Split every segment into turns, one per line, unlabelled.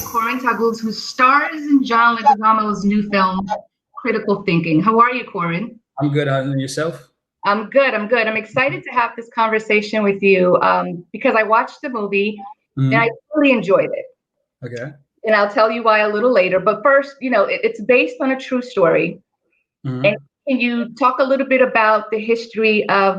Corwin Tuggles, who stars in John Leguizamo's new film, Critical Thinking. How are you, Corwin?
I'm good. And yourself?
I'm good. I'm excited to have this conversation with you because I watched the movie and I really enjoyed it.
Okay.
And I'll tell you why a little later. But first, it's based on a true story. And can you talk a little bit about the history of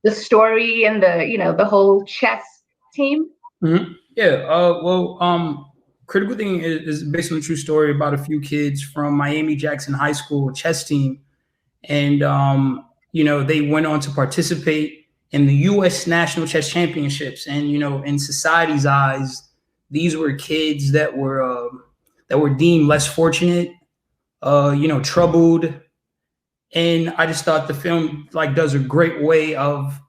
the story and the whole chess team?
Yeah. Critical Thinking is based on a true story about a few kids from Miami Jackson High School chess team. And, they went on to participate in the U.S. National Chess Championships. And, in society's eyes, these were kids that were deemed less fortunate, troubled. And I just thought the film does a great way of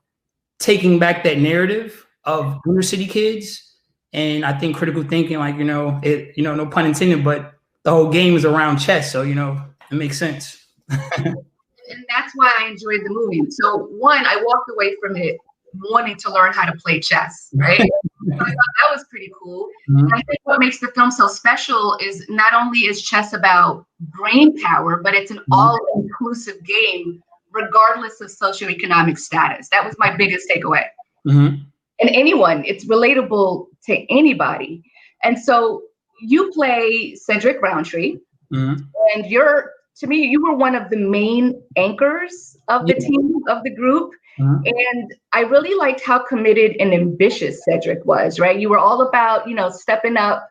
taking back that narrative of inner city kids. And I think Critical Thinking, no pun intended, but the whole game is around chess. So, it makes sense.
And that's why I enjoyed the movie. So one, I walked away from it wanting to learn how to play chess, right? So I thought that was pretty cool. And I think what makes the film so special is not only is chess about brain power, but it's an all-inclusive game, regardless of socioeconomic status. That was my biggest takeaway. And anyone, it's relatable to anybody. And so you play Cedric Roundtree, and to me, you were one of the main anchors of the team, of the group. And I really liked how committed and ambitious Cedric was, right? You were all about, stepping up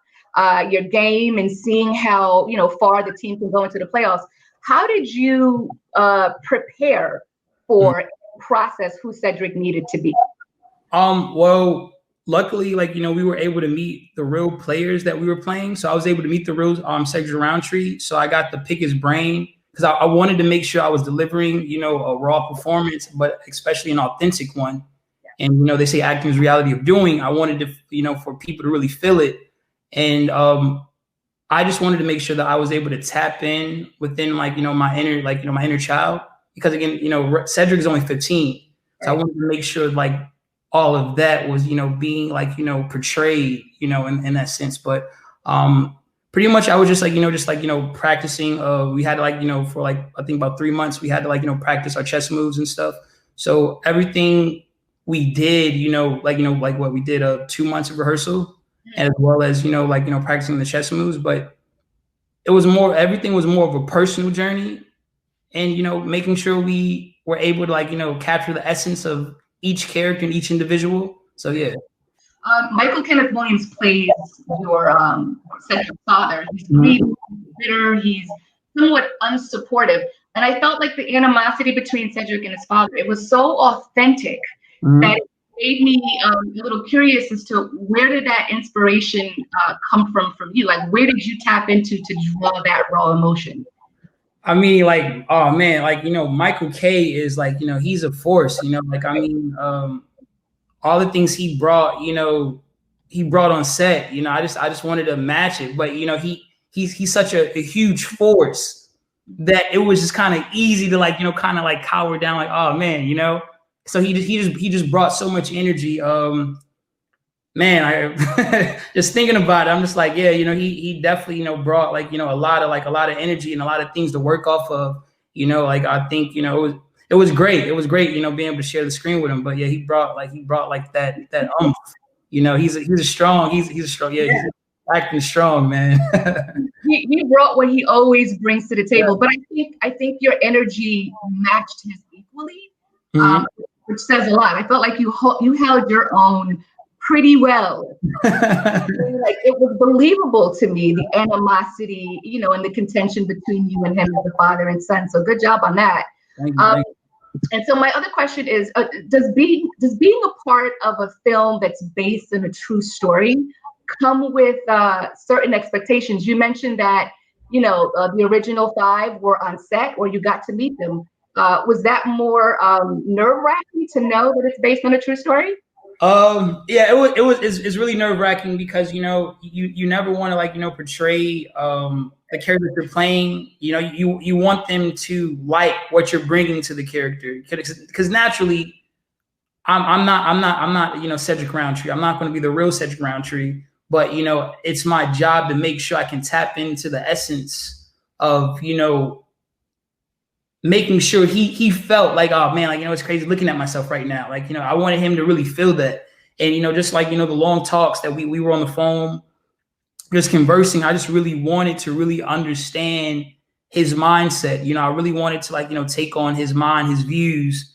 your game and seeing how, far the team can go into the playoffs. How did you prepare for and process who Cedric needed to be?
Well, luckily, we were able to meet the real players that we were playing. So I was able to meet the real Cedric Roundtree. So I got to pick his brain because I wanted to make sure I was delivering, a raw performance, but especially an authentic one. And, they say acting is reality of doing. I wanted to, for people to really feel it. And I just wanted to make sure that I was able to tap in within my inner child. Because again, Cedric is only 15. So I wanted to make sure all of that was, being portrayed, in that sense. But pretty much I was just practicing. We had to for I think about 3 months, we had to practice our chess moves and stuff. So everything we did, what we did 2 months of rehearsal, as well as, practicing the chess moves. But everything was more of a personal journey and, making sure we were able to capture the essence of each character and each individual. So yeah.
Michael Kenneth Williams plays your Cedric's father. He's greedy, bitter, he's somewhat unsupportive. And I felt like the animosity between Cedric and his father, it was so authentic that it made me a little curious as to where did that inspiration come from you? Where did you tap into to draw that raw emotion?
I mean, oh man, Michael K is he's a force, all the things he brought on set, I just wanted to match it. But, he's such a huge force that it was just kind of easy to cower down, oh man, so he just brought so much energy. Man, I just thinking about it, I'm just he definitely, brought a lot of energy and a lot of things to work off of, I think, it was great. It was great, being able to share the screen with him. But yeah, he brought that he's a strong, he's acting strong, man.
he brought what he always brings to the table. But I think your energy matched his equally, which says a lot. I felt like you held your own pretty well. It was believable to me, the animosity, and the contention between you and him as the father and son. So good job on that.
Thank you.
And so my other question is, does being a part of a film that's based on a true story come with certain expectations? You mentioned that, the original 5 were on set or you got to meet them. Was that more nerve-wracking to know that it's based on a true story?
Yeah, it's really nerve-wracking because, you never want to portray the character you're playing. You want them to like what you're bringing to the character, because naturally I'm not Cedric Roundtree. I'm not going to be the real Cedric Roundtree, but it's my job to make sure I can tap into the essence of making sure he felt like, oh man, like it's crazy looking at myself right now. Like I wanted him to really feel that, and just like the long talks that we were on the phone, just conversing. I just really wanted to really understand his mindset. I really wanted to take on his mind, his views.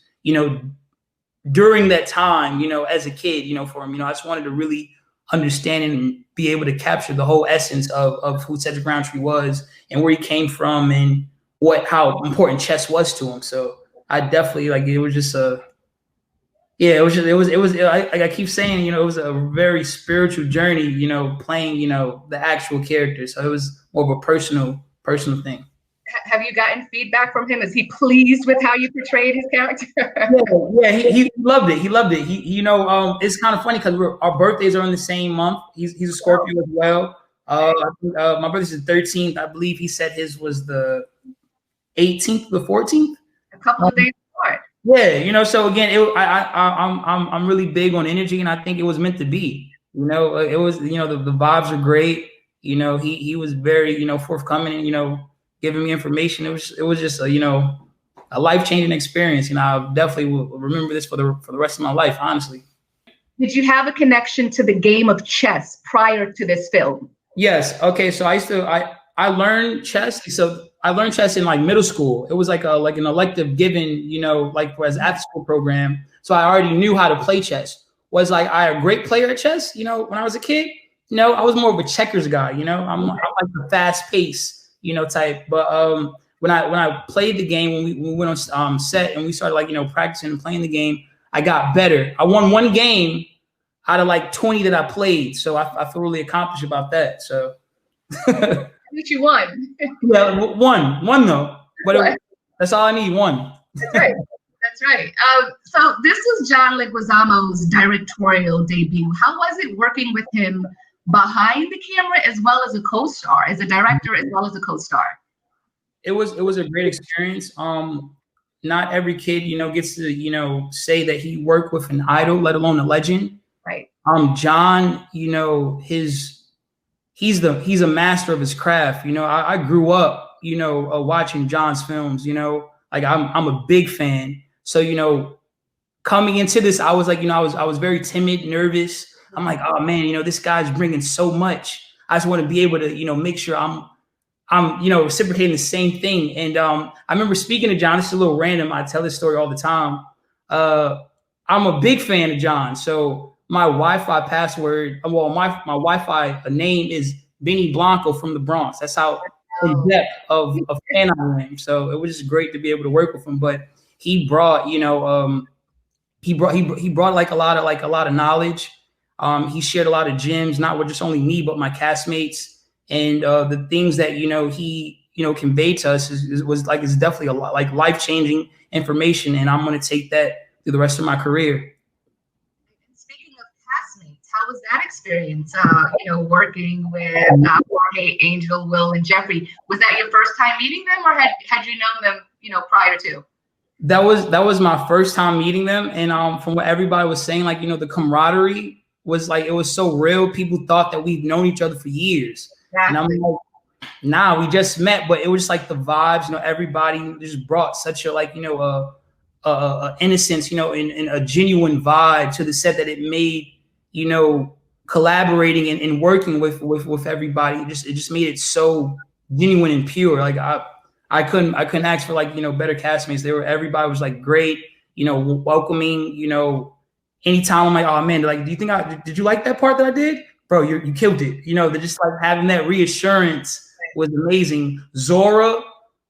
During that time, as a kid, for him, I just wanted to really understand and be able to capture the whole essence of who Cedric Roundtree was and where he came from and how important chess was to him. So I definitely it was just I keep saying, it was a very spiritual journey, playing, the actual character. So it was more of a personal thing.
Have you gotten feedback from him? Is he pleased with how you portrayed his character?
Yeah, he loved it. He loved it. It's kind of funny because our birthdays are in the same month. He's a Scorpio as well. My birthday's the 13th. I believe he said his was the 18th, the 14th.
A couple of days apart.
Yeah, so again, I'm really big on energy, and I think it was meant to be. It was the vibes are great. He was very forthcoming and giving me information. It was just a life-changing experience. I definitely will remember this for the rest of my life, honestly.
Did you have a connection to the game of chess prior to this film?
Yes. Okay. So I learned chess. So I learned chess in middle school. It was like an elective given, as after school program. So I already knew how to play chess. Was I a great player at chess? When I was a kid, I was more of a checkers guy. I'm like the fast pace, type. But when I played the game, when we went on set and we started practicing and playing the game, I got better. I won one game out of 20 that I played. So I feel really accomplished about that. So
Which you won.
Yeah, one though. But that's all I need, one.
That's right. That's right. So this was John Leguizamo's directorial debut. How was it working with him behind the camera as well as a co-star, as a director as well as a co-star?
It was a great experience. Not every kid, gets to, say that he worked with an idol, let alone a legend.
Right.
John, he's a master of his craft. I grew up, watching John's films. I'm a big fan. So coming into this, I was I was very timid, nervous. I'm like, oh man, this guy's bringing so much. I just want to be able to, make sure I'm reciprocating the same thing. And I remember speaking to John. This is a little random. I tell this story all the time. I'm a big fan of John. So my Wi-Fi password, my Wi-Fi name is Benny Blanco from the Bronx. That's how in depth of a fan I am. So it was just great to be able to work with him. But he brought, he brought a lot of knowledge. He shared a lot of gems, not with just only me, but my castmates, and the things that he conveyed to us was definitely a lot life-changing information, and I'm going to take that through the rest of my career.
How was that experience, working with Jorge, Angel, Will, and Jeffrey? Was that your first time meeting them, or had you known them, prior to?
That was my first time meeting them, and from what everybody was saying, the camaraderie was it was so real. People thought that we've known each other for years, exactly. And I'm like, nah, we just met, but it was just the vibes. Everybody just brought such a innocence, and a genuine vibe to the set that it made. Collaborating and working with everybody, it just made it so genuine and pure. I couldn't ask for better castmates. Everybody was great, welcoming. Anytime I'm like, oh man, do you think did you like that part that I did, bro? You killed it. They're just having that reassurance was amazing. Zora,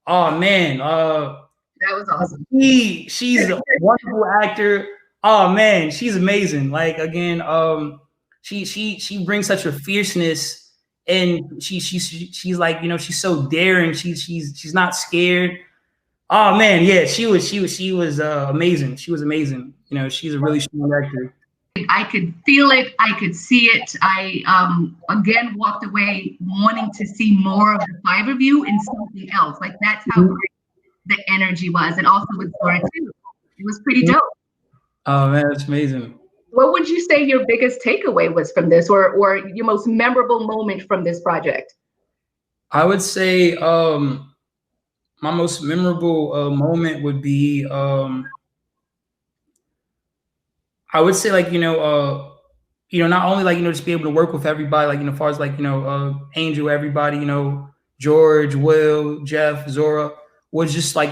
oh man,
that was awesome.
She's a wonderful actor. Oh man, she's amazing. She brings such a fierceness, and she's she's so daring. She's not scared. Oh man, yeah, she was amazing. She was amazing. She's a really strong actor.
I could feel it. I could see it. I again walked away wanting to see more of the five of you in something else. That's how great the energy was, and also with Zora too. It was pretty dope.
Oh man, that's amazing.
what would you say your biggest takeaway was from this, or your most memorable moment from this project?
I would say my most memorable moment would be I would say like not only like just be able to work with everybody, like as far as like Angel, everybody, George, Will, Jeff, Zora, was just like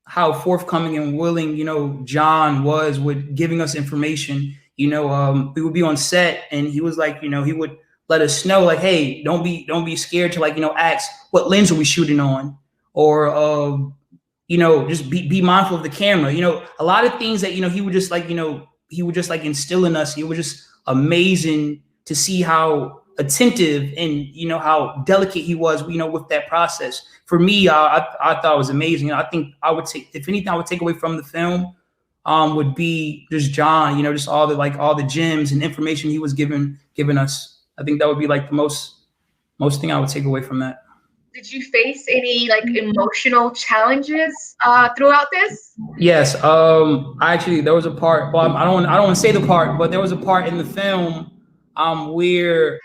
how forthcoming and willing John was with giving us information. We would be on set and he was like, he would let us know like, hey, don't be scared to like ask what lens are we shooting on, or just be mindful of the camera. A lot of things that he would just like he would just like instill in us. It was just amazing to see how attentive and how delicate he was with that process. For me, I thought it was amazing. I think I would take, if anything, I would take away from the film would be just John. Just all the gems and information he was giving us. I think that would be like the most thing I would take away from that.
Did you face any like emotional challenges throughout this?
Yes. Actually, there was a part. Well, I don't want to say the part, but there was a part in the film where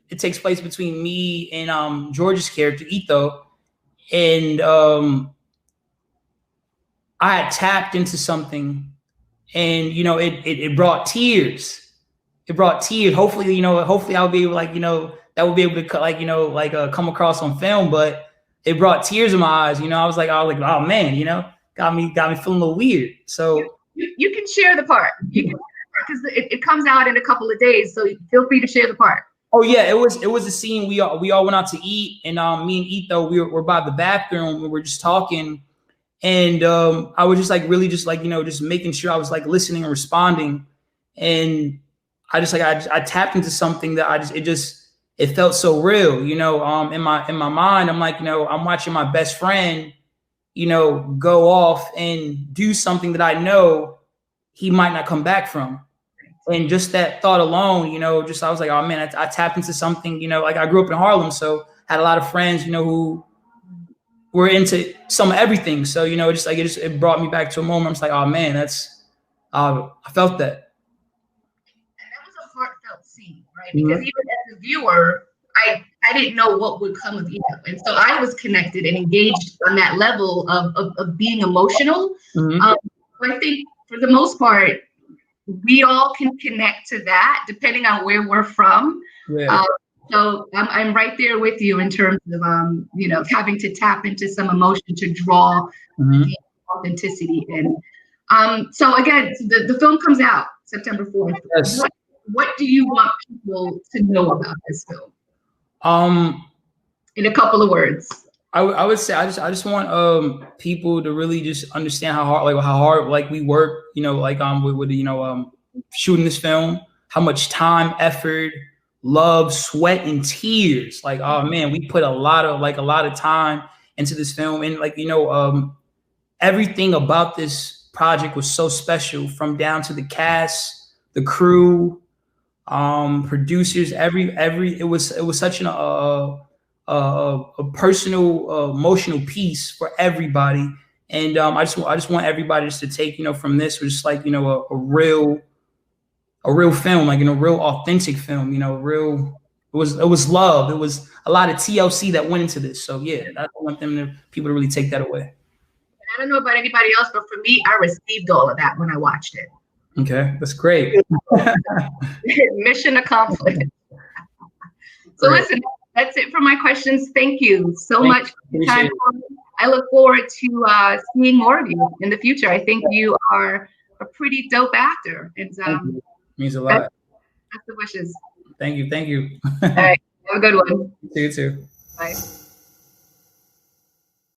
it takes place between me and George's character Etho, and I had tapped into something, and it brought tears. It brought tears. Hopefully, I'll be able that will be able to come across on film, but it brought tears in my eyes. I was like, oh man, got me feeling a little weird. So
you can share the part. You can, because it comes out in a couple of days, so feel free to share the part.
Oh yeah, it was a scene. We all went out to eat, and me and Etho, we're by the bathroom. We were just talking, and I was just like really just like just making sure I was like listening and responding, and I just I tapped into something that it felt so real, in my mind. I'm like, I'm watching my best friend, go off and do something that I know he might not come back from. And just that thought alone, I was like, oh man, I tapped into something, like I grew up in Harlem. So had a lot of friends, who were into some of everything. So, it brought me back to a moment. I'm just like, oh man, I felt that.
Heartfelt scene, right? Because even as a viewer, I didn't know what would come of Etho, and so I was connected and engaged on that level of being emotional. I think for the most part, we all can connect to that depending on where we're from.
Yeah.
So I'm right there with you in terms of having to tap into some emotion to draw the authenticity in. So again, the film comes out September 4th.
Yes.
What do you want people to know about this film? In a couple of words.
I would say I just want people to really just understand how hard we work, with shooting this film, how much time, effort, love, sweat, and tears. Like, oh man, we put a lot of time into this film, and everything about this project was so special, from down to the cast, the crew, producers, it was such a personal, emotional piece for everybody. And I just want everybody just to take from this, just like a real film, like a real authentic film. It was love. It was a lot of TLC that went into this. So yeah, I want people to really take that away.
I don't know about anybody else, but for me, I received all of that when I watched it.
Okay, that's great.
Mission accomplished. So listen, that's it for my questions. Thank you so much for your time. I look forward to seeing more of you in the future. I think you are a pretty dope actor. And
means a lot.
That's the wishes.
Thank you.
All right, have a good one.
You too.
Bye.